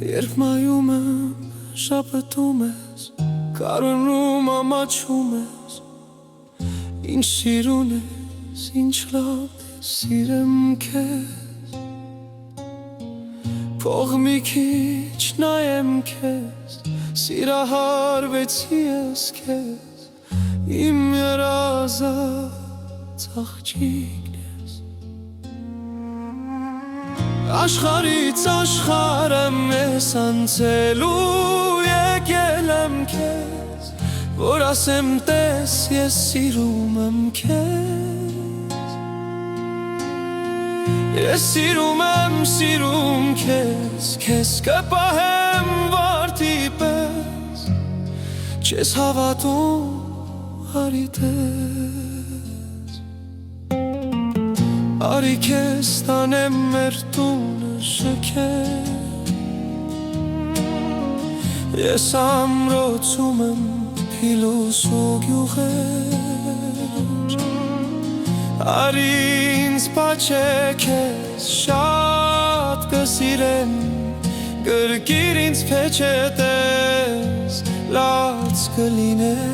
Երբ մայում եմ, շապտում ես, կարոնում ամաչում ես, ինչ սիրուն ես, ինչ լավ ես, սիրեմ քեզ, փող մի քիչ նայեմ քեզ, սիրահարվեցի ես քեզ, իմ երազած աղջիկն ես։ Աշխարհից աշխարհ եմ ես անցելու, եկել եմ քեզ, որ ասեմ տես ես սիրում եմ քեզ, ես սիրում քեզ, քեզ կպահեմ վարդի պես, չես հավատում արի տես, արի քեզ տանեմ մեր տունը շքել, ես ամրոցում եմ փիլուս ու գյուղեր, արի ինձ պաչե քեզ շատ կսիրեմ, կրկիր ինձ փեչետես լաց կլինեմ։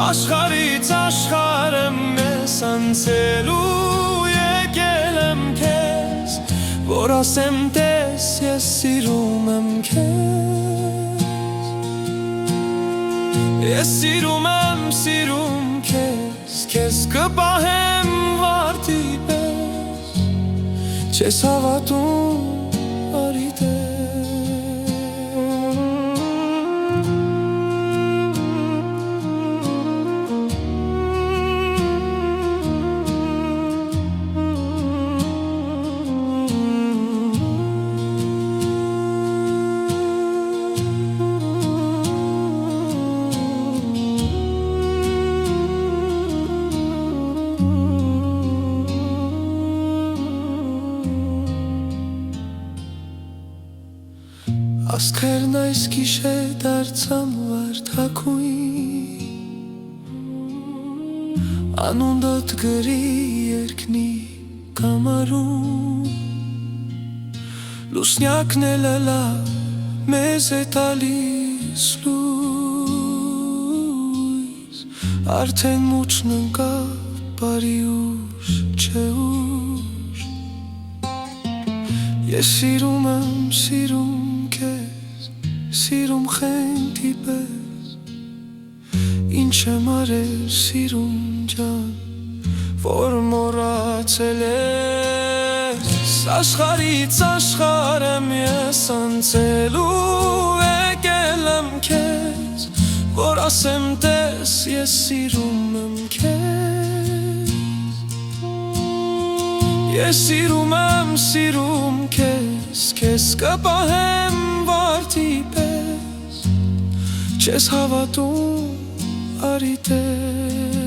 Աշխարհից աշխարհ եմ ես անցելու, եկել եմ քեզ, որ ասեմ տես ես սիրում եմ քեզ, ես սիրում քեզ, քեզ կպահեմ վարդի պես, չես հավատում արի տես։ Աստղերն այս գիշեր դարձան վարդակույն, անունդդ գրի երկնի կամարում, լուսնյակն էլ լավ մեզ է տալիս լույս, արդեն մուճն ընկավ բարի ուշ չէ ուշ, ես սիրում քեզ, սիրում խենթի պես, ինչ եմ արել սիրում ջան, որ մոռացել ես։ Աշխարհից աշխարհ եմ ես անցելու, եկել եմ քեզ, որ ասեմ տես ես սիրում եմ քեզ, ես սիրում քեզ, քեզ կպահեմ վարդի պես, չես հավատում արի տես։